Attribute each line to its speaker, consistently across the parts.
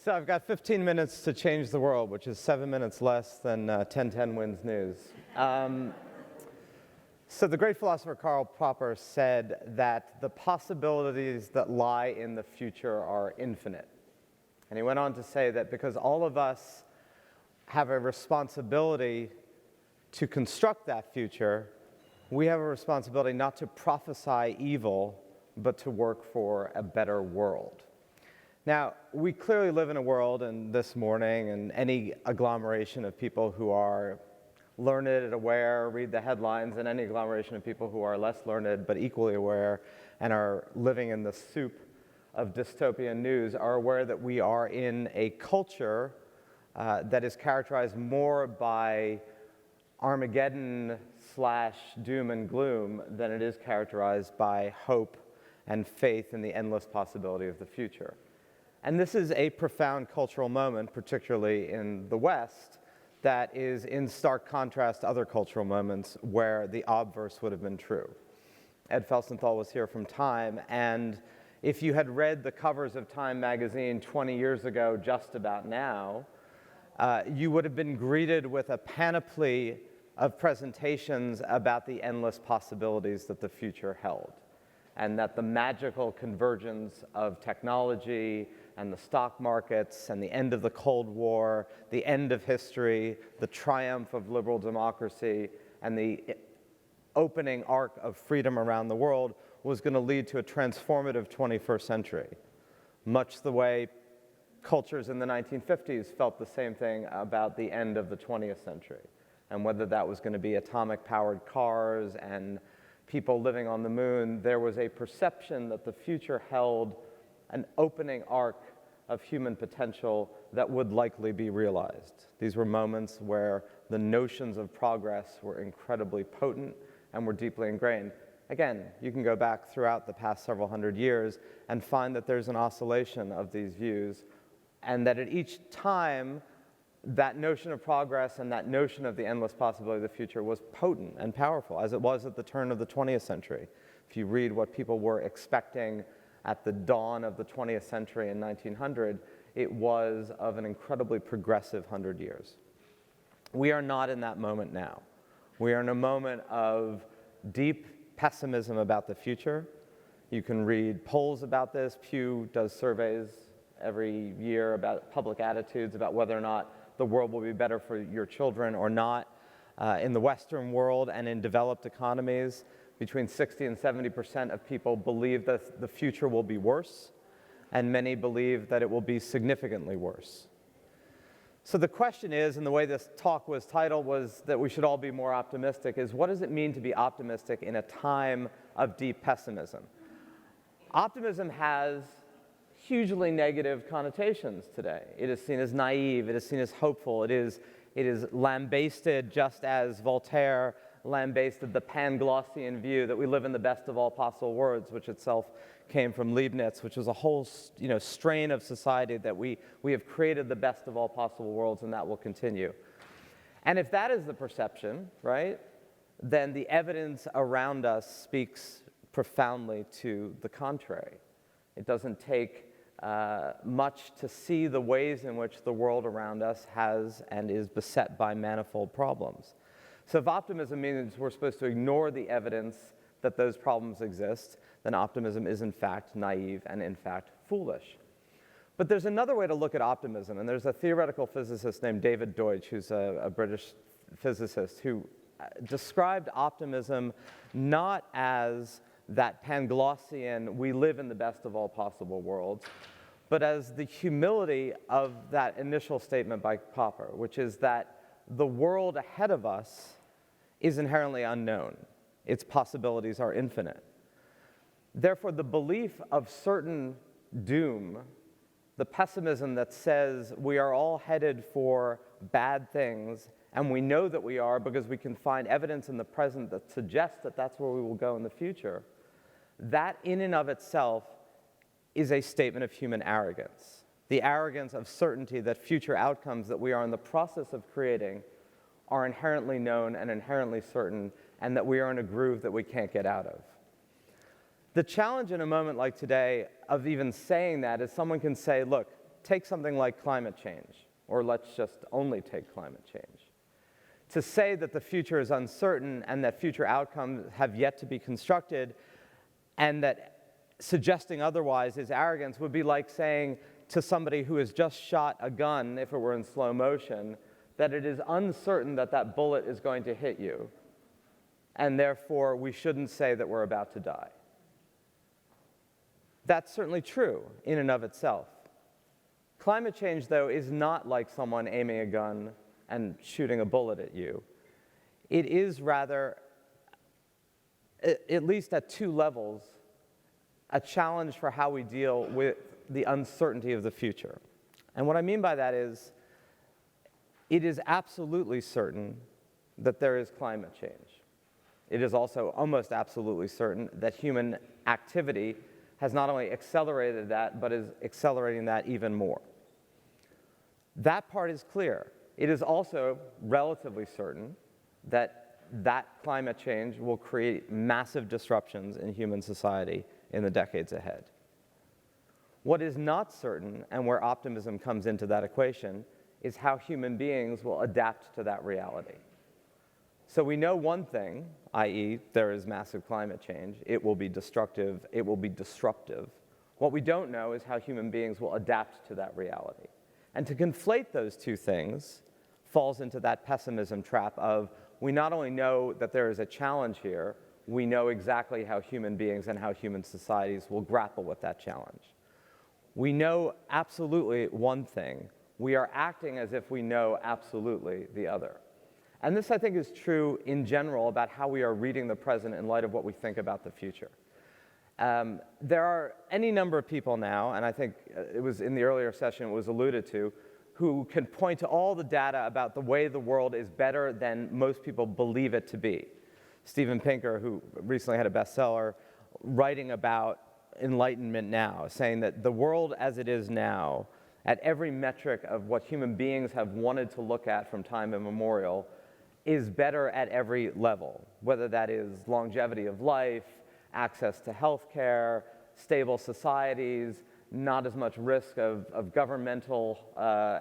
Speaker 1: So I've got 15 minutes to change the world, which is 7 minutes less than 1010 Wins News. So the great philosopher Karl Popper said that the possibilities that lie in the future are infinite. And he went on to say that because all of us have a responsibility to construct that future, we have a responsibility not to prophesy evil, but to work for a better world. Now, we clearly live in a world, and this morning, and any agglomeration of people who are learned and aware read the headlines, and any agglomeration of people who are less learned but equally aware and are living in the soup of dystopian news are aware that we are in a culture that is characterized more by Armageddon / doom and gloom than it is characterized by hope and faith in the endless possibility of the future. And this is a profound cultural moment, particularly in the West, that is in stark contrast to other cultural moments where the obverse would have been true. Ed Felsenthal was here from Time, and if you had read the covers of Time magazine 20 years ago, just about now, you would have been greeted with a panoply of presentations about the endless possibilities that the future held, and that the magical convergence of technology and the stock markets and the end of the Cold War, the end of history, the triumph of liberal democracy, and the opening arc of freedom around the world was going to lead to a transformative 21st century, much the way cultures in the 1950s felt the same thing about the end of the 20th century, and whether that was going to be atomic-powered cars and people living on the moon, there was a perception that the future held an opening arc of human potential that would likely be realized. These were moments where the notions of progress were incredibly potent and were deeply ingrained. Again, you can go back throughout the past several hundred years and find that there's an oscillation of these views, and that at each time, that notion of progress and that notion of the endless possibility of the future was potent and powerful, as it was at the turn of the 20th century. If you read what people were expecting at the dawn of the 20th century in 1900, it was of an incredibly progressive 100 years. We are not in that moment now. We are in a moment of deep pessimism about the future. You can read polls about this. Pew does surveys every year about public attitudes, about whether or not the world will be better for your children or not. In the Western world and in developed economies, between 60 and 70% of people believe that the future will be worse, and many believe that it will be significantly worse. So the question is, and the way this talk was titled was that we should all be more optimistic, is what does it mean to be optimistic in a time of deep pessimism? Optimism has hugely negative connotations today. It is seen as naive, it is seen as hopeful, it is lambasted just as Voltaire lambasted the Panglossian view that we live in the best of all possible worlds, which itself came from Leibniz, which was a whole strain of society that we have created the best of all possible worlds, and that will continue. And if that is the perception, right, then the evidence around us speaks profoundly to the contrary. It doesn't take much to see the ways in which the world around us has and is beset by manifold problems. So if optimism means we're supposed to ignore the evidence that those problems exist, then optimism is in fact naive and in fact foolish. But there's another way to look at optimism, and there's a theoretical physicist named David Deutsch, who's a British physicist, who described optimism not as that Panglossian, we live in the best of all possible worlds, but as the humility of that initial statement by Popper, which is that the world ahead of us is inherently unknown. Its possibilities are infinite. Therefore, the belief of certain doom, the pessimism that says we are all headed for bad things, and we know that we are because we can find evidence in the present that suggests that that's where we will go in the future, that in and of itself is a statement of human arrogance. The arrogance of certainty that future outcomes that we are in the process of creating are inherently known and inherently certain, and that we are in a groove that we can't get out of. The challenge in a moment like today of even saying that is someone can say, look, take something like climate change, or let's just only take climate change. To say that the future is uncertain and that future outcomes have yet to be constructed, and that suggesting otherwise is arrogance would be like saying to somebody who has just shot a gun, if it were in slow motion, that it is uncertain that that bullet is going to hit you, and therefore we shouldn't say that we're about to die. That's certainly true in and of itself. Climate change, though, is not like someone aiming a gun and shooting a bullet at you. It is rather, at least at two levels, a challenge for how we deal with the uncertainty of the future. And what I mean by that is, it is absolutely certain that there is climate change. It is also almost absolutely certain that human activity has not only accelerated that, but is accelerating that even more. That part is clear. It is also relatively certain that that climate change will create massive disruptions in human society in the decades ahead. What is not certain, and where optimism comes into that equation, is how human beings will adapt to that reality. So we know one thing, i.e., there is massive climate change. It will be destructive. It will be disruptive. What we don't know is how human beings will adapt to that reality. And to conflate those two things falls into that pessimism trap of, we not only know that there is a challenge here, we know exactly how human beings and how human societies will grapple with that challenge. We know absolutely one thing. We are acting as if we know absolutely the other. And this, I think, is true in general about how we are reading the present in light of what we think about the future. There are any number of people now, and I think it was in the earlier session it was alluded to, who can point to all the data about the way the world is better than most people believe it to be. Steven Pinker, who recently had a bestseller, writing about enlightenment now, saying that the world as it is now, at every metric of what human beings have wanted to look at from time immemorial, is better at every level, whether that is longevity of life, access to health care, stable societies, not as much risk of governmental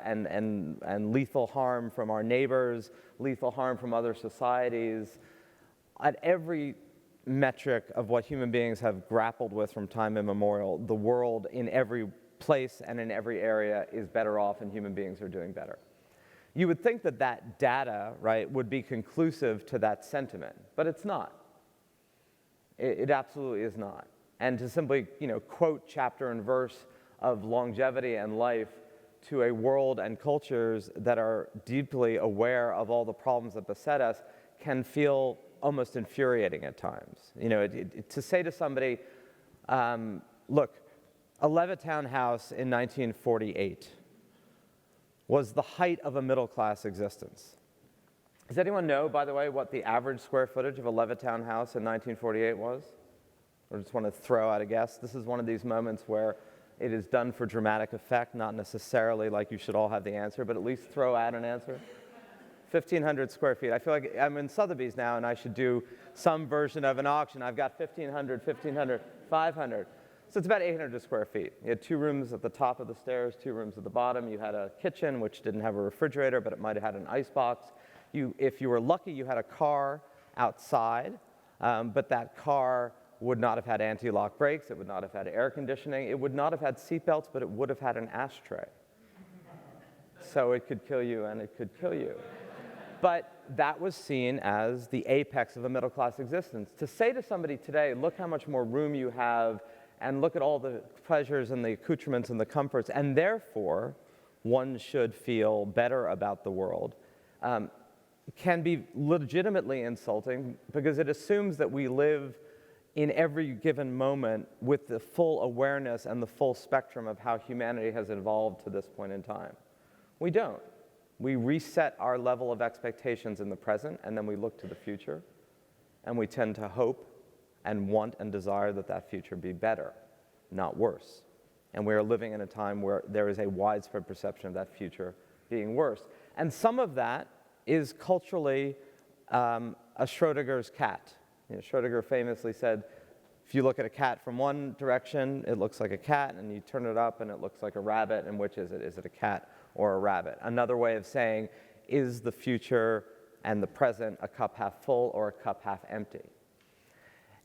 Speaker 1: and lethal harm from our neighbors, lethal harm from other societies. At every metric of what human beings have grappled with from time immemorial, the world in every place and in every area is better off, and human beings are doing better. You would think that that data, right, would be conclusive to that sentiment, but it's not. It absolutely is not. And to simply, quote chapter and verse of longevity and life to a world and cultures that are deeply aware of all the problems that beset us can feel almost infuriating at times. To say to somebody, look, a Levittown house in 1948 was the height of a middle-class existence. Does anyone know, by the way, what the average square footage of a Levittown house in 1948 was? Or just want to throw out a guess? This is one of these moments where it is done for dramatic effect, not necessarily like you should all have the answer, but at least throw out an answer. 1,500 square feet. I feel like I'm in Sotheby's now and I should do some version of an auction. I've got 1,500, 500. So it's about 800 square feet. You had 2 rooms at the top of the stairs, 2 rooms at the bottom. You had a kitchen, which didn't have a refrigerator, but it might have had an icebox. If you were lucky, you had a car outside, but that car would not have had anti-lock brakes. It would not have had air conditioning. It would not have had seatbelts, but it would have had an ashtray. So it could kill you, and it could kill you. But that was seen as the apex of a middle-class existence. To say to somebody today, look how much more room you have, and look at all the pleasures and the accoutrements and the comforts, and therefore one should feel better about the world, can be legitimately insulting because it assumes that we live in every given moment with the full awareness and the full spectrum of how humanity has evolved to this point in time. We don't. We reset our level of expectations in the present, and then we look to the future, and we tend to hope and want and desire that that future be better, not worse. And we are living in a time where there is a widespread perception of that future being worse. And some of that is culturally a Schrodinger's cat. Schrodinger famously said, If you look at a cat from one direction, it looks like a cat, and you turn it up and it looks like a rabbit, and which is it? Is it a cat or a rabbit? Another way of saying, is the future and the present a cup half full or a cup half empty?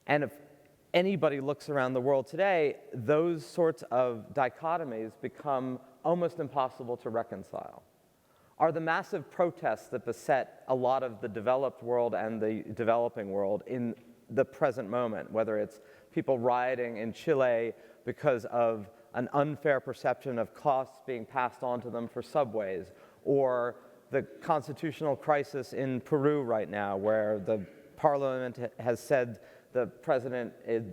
Speaker 1: And if anybody looks around the world today, those sorts of dichotomies become almost impossible to reconcile. Are the massive protests that beset a lot of the developed world and the developing world in the present moment, whether it's people rioting in Chile because of an unfair perception of costs being passed on to them for subways, or the constitutional crisis in Peru right now, where the parliament has said the president is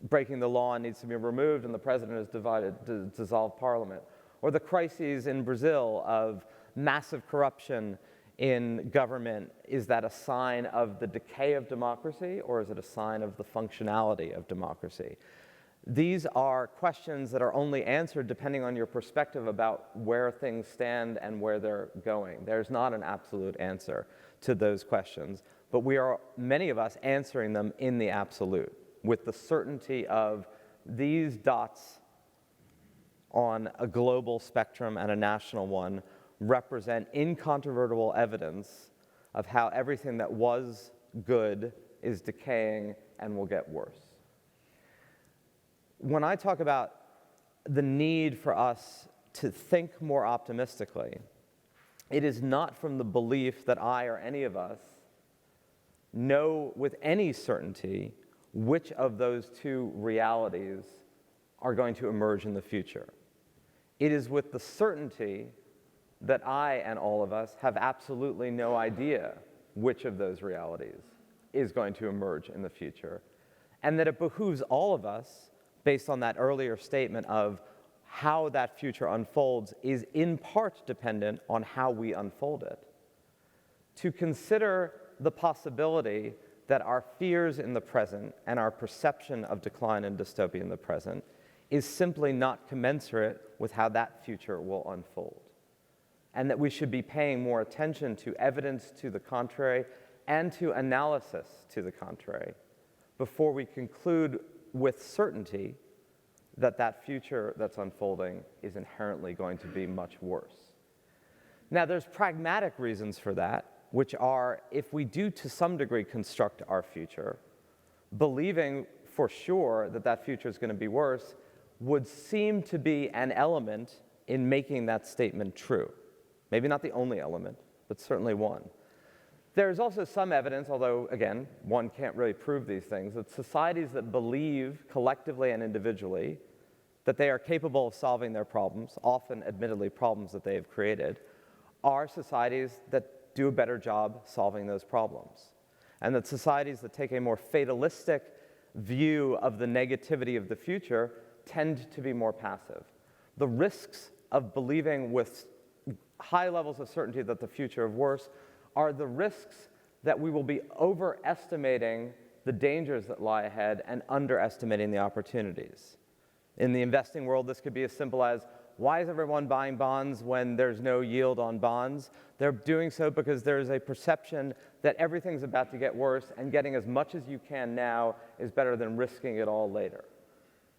Speaker 1: breaking the law and needs to be removed, and the president has dissolved parliament, or the crises in Brazil of massive corruption in government. Is that a sign of the decay of democracy, or is it a sign of the functionality of democracy? These are questions that are only answered depending on your perspective about where things stand and where they're going. There's not an absolute answer to those questions, but we are, many of us, answering them in the absolute, with the certainty of these dots on a global spectrum and a national one represent incontrovertible evidence of how everything that was good is decaying and will get worse. When I talk about the need for us to think more optimistically, it is not from the belief that I or any of us know with any certainty which of those two realities are going to emerge in the future. It is with the certainty that I and all of us have absolutely no idea which of those realities is going to emerge in the future, and that it behooves all of us, based on that earlier statement of how that future unfolds is in part dependent on how we unfold it, to consider the possibility that our fears in the present and our perception of decline and dystopia in the present is simply not commensurate with how that future will unfold, and that we should be paying more attention to evidence to the contrary and to analysis to the contrary before we conclude with certainty that that future that's unfolding is inherently going to be much worse. Now, there's pragmatic reasons for that, which are, if we do to some degree construct our future, believing for sure that that future is going to be worse would seem to be an element in making that statement true. Maybe not the only element, but certainly one. There's also some evidence, although, again, one can't really prove these things, that societies that believe collectively and individually that they are capable of solving their problems, often admittedly problems that they have created, are societies that do a better job solving those problems. And that societies that take a more fatalistic view of the negativity of the future tend to be more passive. The risks of believing with high levels of certainty that the future is worse are the risks that we will be overestimating the dangers that lie ahead and underestimating the opportunities. In the investing world, this could be as simple as, why is everyone buying bonds when there's no yield on bonds? They're doing so because there's a perception that everything's about to get worse, and getting as much as you can now is better than risking it all later.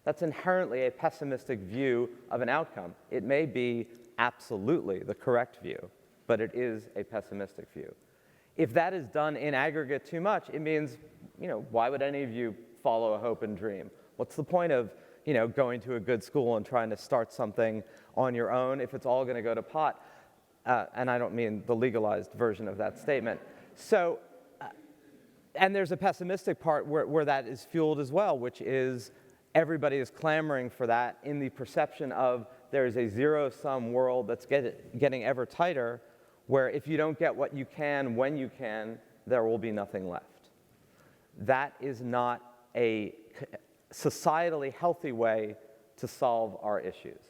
Speaker 1: That's inherently a pessimistic view of an outcome. It may be absolutely the correct view, but it is a pessimistic view. If that is done in aggregate too much, it means, why would any of you follow a hope and dream? What's the point of, going to a good school and trying to start something on your own if it's all going to go to pot? And I don't mean the legalized version of that statement. So, and there's a pessimistic part where that is fueled as well, which is everybody is clamoring for that in the perception of there is a zero-sum world that's getting ever tighter, where if you don't get what you can when you can, there will be nothing left. That is not a societally healthy way to solve our issues.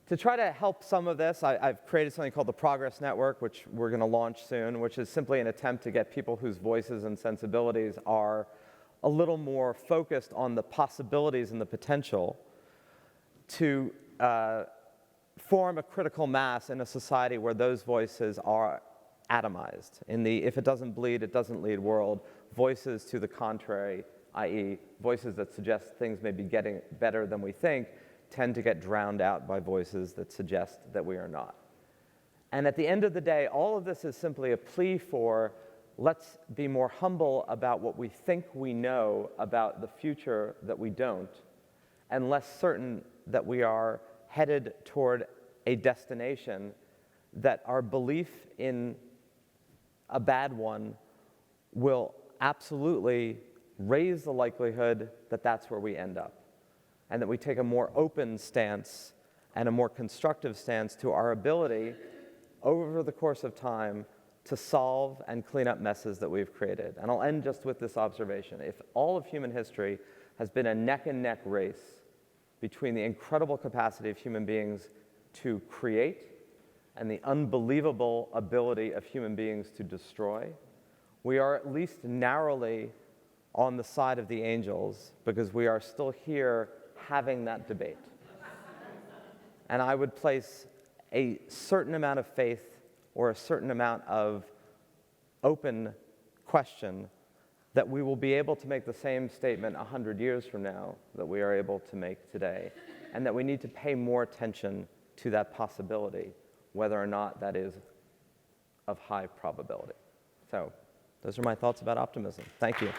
Speaker 1: To try to help some of this, I've created something called the Progress Network, which we're going to launch soon, which is simply an attempt to get people whose voices and sensibilities are a little more focused on the possibilities and the potential to form a critical mass in a society where those voices are atomized. In the if it doesn't bleed, it doesn't lead world, voices to the contrary i.e. voices that suggest things may be getting better than we think, tend to get drowned out by voices that suggest that we are not. And at the end of the day, all of this is simply a plea for let's be more humble about what we think we know about the future that we don't, and less certain that we are headed toward a destination that our belief in a bad one will absolutely raise the likelihood that that's where we end up, and that we take a more open stance and a more constructive stance to our ability over the course of time to solve and clean up messes that we've created. And I'll end just with this observation. If all of human history has been a neck-and-neck race between the incredible capacity of human beings to create and the unbelievable ability of human beings to destroy, we are at least narrowly on the side of the angels because we are still here having that debate. And I would place a certain amount of faith or a certain amount of open question that we will be able to make the same statement 100 years from now that we are able to make today, and that we need to pay more attention to that possibility, whether or not that is of high probability. So those are my thoughts about optimism. Thank you.